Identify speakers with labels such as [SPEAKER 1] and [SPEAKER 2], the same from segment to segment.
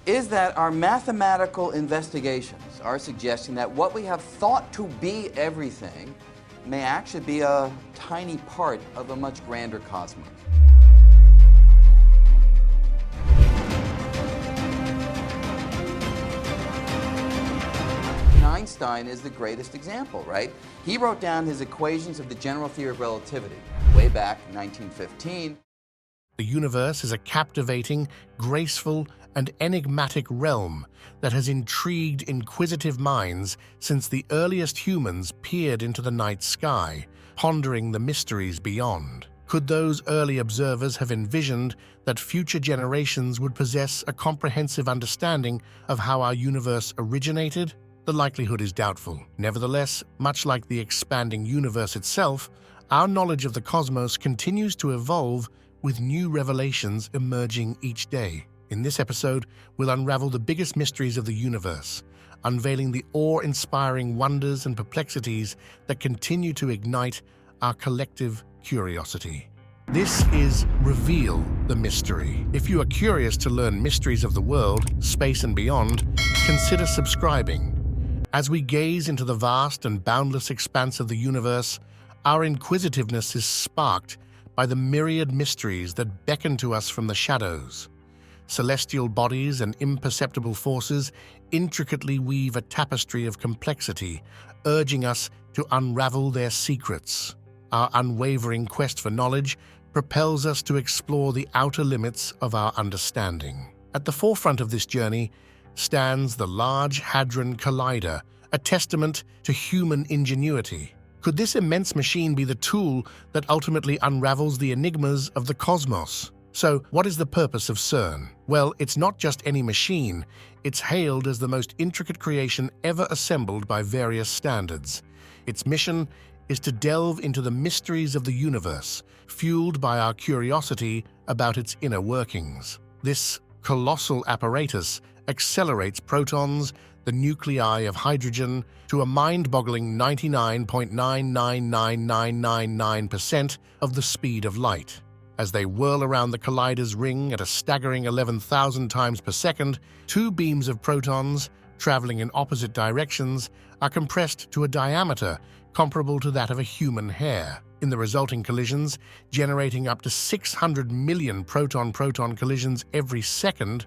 [SPEAKER 1] is that our mathematical investigations are suggesting that what we have thought to be everything may actually be a tiny part of a much grander cosmos. Einstein is the greatest example, right? He wrote down his equations of the general theory of relativity way back in 1915.
[SPEAKER 2] The universe is a captivating, graceful, and enigmatic realm that has intrigued inquisitive minds since the earliest humans peered into the night sky, pondering the mysteries beyond. Could those early observers have envisioned that future generations would possess a comprehensive understanding of how our universe originated? The likelihood is doubtful. Nevertheless, much like the expanding universe itself, our knowledge of the cosmos continues to evolve with new revelations emerging each day. In this episode, we'll unravel the biggest mysteries of the universe, unveiling the awe-inspiring wonders and perplexities that continue to ignite our collective curiosity. This is Reveal the Mystery. If you are curious to learn mysteries of the world, space and beyond, consider subscribing. As we gaze into the vast and boundless expanse of the universe, our inquisitiveness is sparked by the myriad mysteries that beckon to us from the shadows. Celestial bodies and imperceptible forces intricately weave a tapestry of complexity, urging us to unravel their secrets. Our unwavering quest for knowledge propels us to explore the outer limits of our understanding. At the forefront of this journey stands the Large Hadron Collider, a testament to human ingenuity. Could this immense machine be the tool that ultimately unravels the enigmas of the cosmos? So, what is the purpose of CERN? Well, it's not just any machine. It's hailed as the most intricate creation ever assembled by various standards. Its mission is to delve into the mysteries of the universe, fueled by our curiosity about its inner workings. This colossal apparatus accelerates protons, the nuclei of hydrogen, to a mind-boggling 99.999999% of the speed of light. As they whirl around the collider's ring at a staggering 11,000 times per second, two beams of protons, traveling in opposite directions, are compressed to a diameter comparable to that of a human hair. In the resulting collisions, generating up to 600 million proton-proton collisions every second,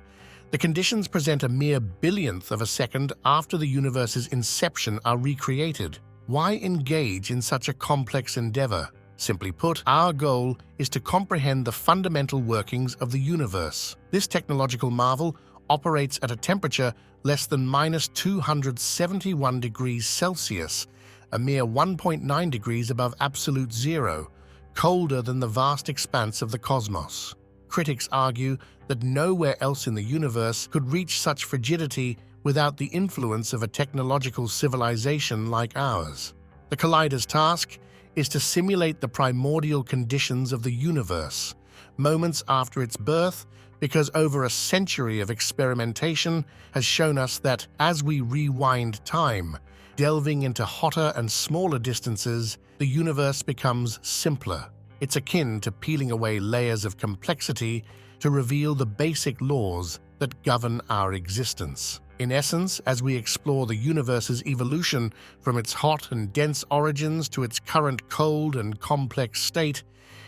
[SPEAKER 2] the conditions present a mere billionth of a second after the universe's inception are recreated. Why engage in such a complex endeavor? Simply put, our goal is to comprehend the fundamental workings of the universe. This technological marvel operates at a temperature less than -271 degrees Celsius, a mere 1.9 degrees above absolute zero, colder than the vast expanse of the cosmos. Critics argue that nowhere else in the universe could reach such frigidity without the influence of a technological civilization like ours. The Collider's task is to simulate the primordial conditions of the universe, moments after its birth, because over a century of experimentation has shown us that as we rewind time, delving into hotter and smaller distances, the universe becomes simpler. It's akin to peeling away layers of complexity to reveal the basic laws that govern our existence. In essence, as we explore the universe's evolution from its hot and dense origins to its current cold and complex state,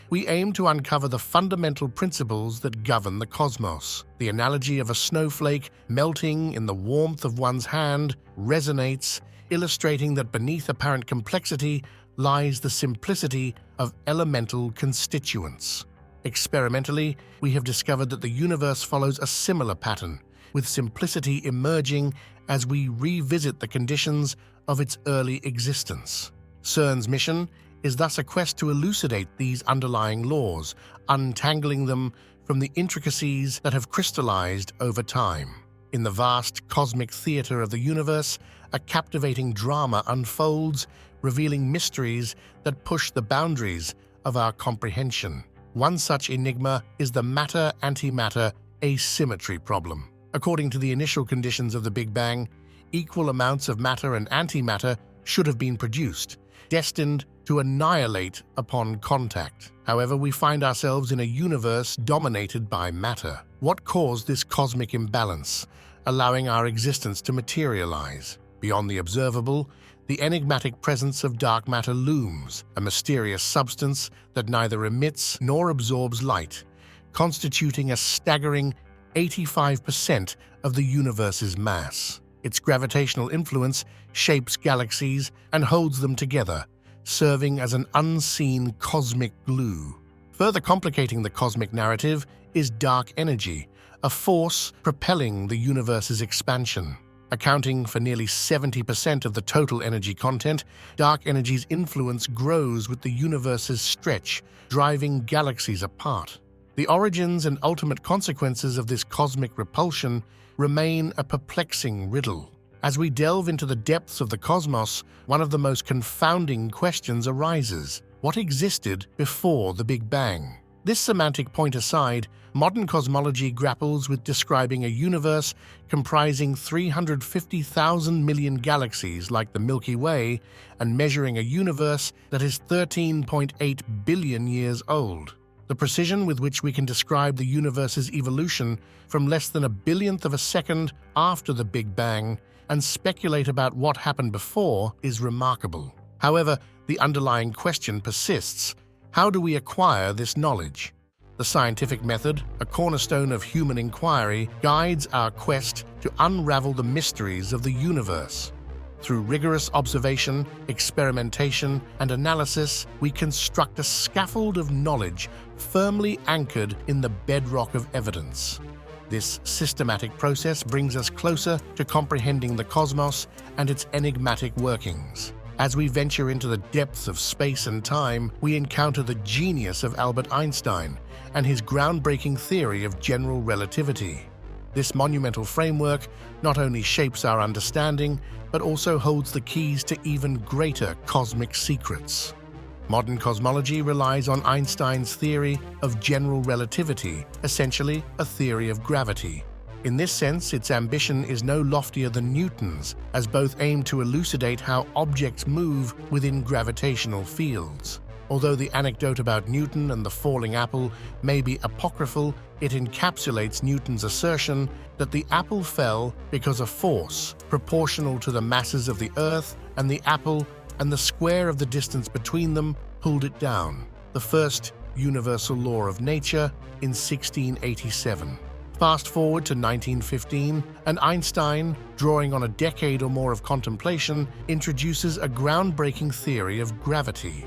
[SPEAKER 2] we aim to uncover the fundamental principles that govern the cosmos. The analogy of a snowflake melting in the warmth of one's hand resonates, illustrating that beneath apparent complexity lies the simplicity of elemental constituents. Experimentally, we have discovered that the universe follows a similar pattern, with simplicity emerging as we revisit the conditions of its early existence. CERN's mission is thus a quest to elucidate these underlying laws, untangling them from the intricacies that have crystallized over time. In the vast cosmic theater of the universe, a captivating drama unfolds, revealing mysteries that push the boundaries of our comprehension. One such enigma is the matter-antimatter asymmetry problem. According to the initial conditions of the Big Bang, equal amounts of matter and antimatter should have been produced, destined to annihilate upon contact. However, we find ourselves in a universe dominated by matter. What caused this cosmic imbalance, allowing our existence to materialize? Beyond the observable, the enigmatic presence of dark matter looms, a mysterious substance that neither emits nor absorbs light, constituting a staggering 85% of the universe's mass. Its gravitational influence shapes galaxies and holds them together, serving as an unseen cosmic glue. Further complicating the cosmic narrative is dark energy, a force propelling the universe's expansion. Accounting for nearly 70% of the total energy content, dark energy's influence grows with the universe's stretch, driving galaxies apart. The origins and ultimate consequences of this cosmic repulsion remain a perplexing riddle. As we delve into the depths of the cosmos, one of the most confounding questions arises: what existed before the Big Bang? This semantic point aside, modern cosmology grapples with describing a universe comprising 350,000 million galaxies like the Milky Way and measuring a universe that is 13.8 billion years old. The precision with which we can describe the universe's evolution from less than a billionth of a second after the Big Bang and speculate about what happened before is remarkable. However, the underlying question persists: how do we acquire this knowledge? The scientific method, a cornerstone of human inquiry, guides our quest to unravel the mysteries of the universe. Through rigorous observation, experimentation, and analysis, we construct a scaffold of knowledge firmly anchored in the bedrock of evidence. This systematic process brings us closer to comprehending the cosmos and its enigmatic workings. As we venture into the depths of space and time, we encounter the genius of Albert Einstein and his groundbreaking theory of general relativity. This monumental framework not only shapes our understanding, but also holds the keys to even greater cosmic secrets. Modern cosmology relies on Einstein's theory of general relativity, essentially a theory of gravity. In this sense, its ambition is no loftier than Newton's, as both aim to elucidate how objects move within gravitational fields. Although the anecdote about Newton and the falling apple may be apocryphal, it encapsulates Newton's assertion that the apple fell because a force proportional to the masses of the Earth and the apple and the square of the distance between them pulled it down, the first universal law of nature in 1687. Fast forward to 1915, and Einstein, drawing on a decade or more of contemplation, introduces a groundbreaking theory of gravity.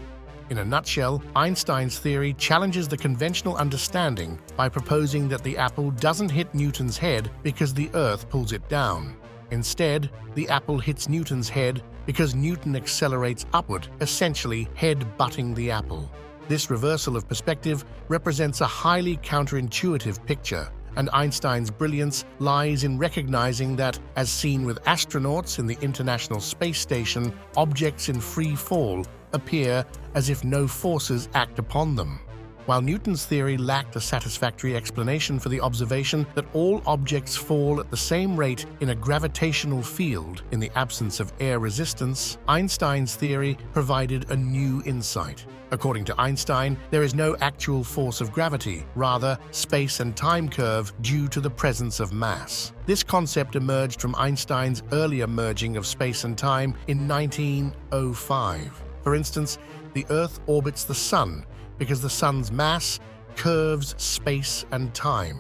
[SPEAKER 2] In a nutshell, Einstein's theory challenges the conventional understanding by proposing that the apple doesn't hit Newton's head because the Earth pulls it down. Instead, the apple hits Newton's head because Newton accelerates upward, essentially head-butting the apple. This reversal of perspective represents a highly counterintuitive picture, and Einstein's brilliance lies in recognizing that, as seen with astronauts in the International Space Station, objects in free fall appear as if no forces act upon them. While Newton's theory lacked a satisfactory explanation for the observation that all objects fall at the same rate in a gravitational field in the absence of air resistance, Einstein's theory provided a new insight. According to Einstein, there is no actual force of gravity, rather space and time curve due to the presence of mass. This concept emerged from Einstein's earlier merging of space and time in 1905. For instance, the Earth orbits the Sun because the Sun's mass curves space and time,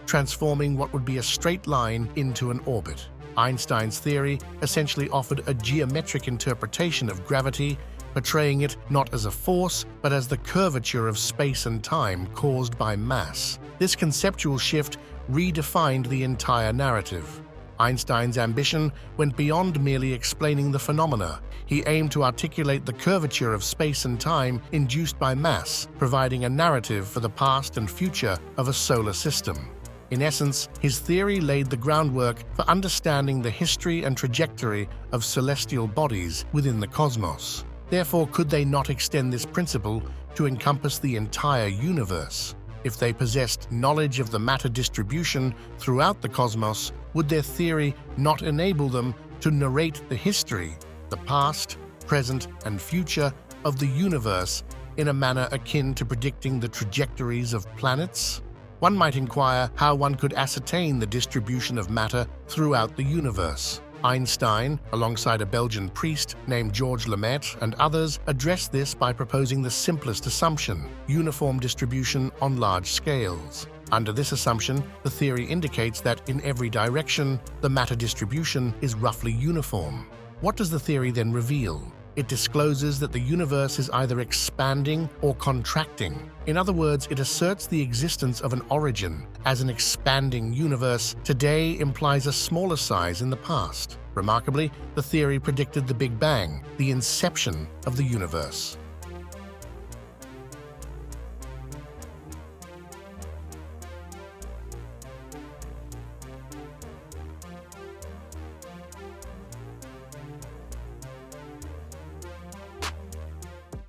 [SPEAKER 2] transforming what would be a straight line into an orbit. Einstein's theory essentially offered a geometric interpretation of gravity, portraying it not as a force, but as the curvature of space and time caused by mass. This conceptual shift redefined the entire narrative. Einstein's ambition went beyond merely explaining the phenomena. He aimed to articulate the curvature of space and time induced by mass, providing a narrative for the past and future of a solar system. In essence, his theory laid the groundwork for understanding the history and trajectory of celestial bodies within the cosmos. Therefore, could they not extend this principle to encompass the entire universe? If they possessed knowledge of the matter distribution throughout the cosmos, would their theory not enable them to narrate the history, the past, present, and future of the universe in a manner akin to predicting the trajectories of planets? One might inquire how one could ascertain the distribution of matter throughout the universe. Einstein, alongside a Belgian priest named Georges Lemaitre and others, addressed this by proposing the simplest assumption: uniform distribution on large scales. Under this assumption, the theory indicates that in every direction, the matter distribution is roughly uniform. What does the theory then reveal? It discloses that the universe is either expanding or contracting. In other words, it asserts the existence of an origin, as an expanding universe today implies a smaller size in the past. Remarkably, the theory predicted the Big Bang, the inception of the universe.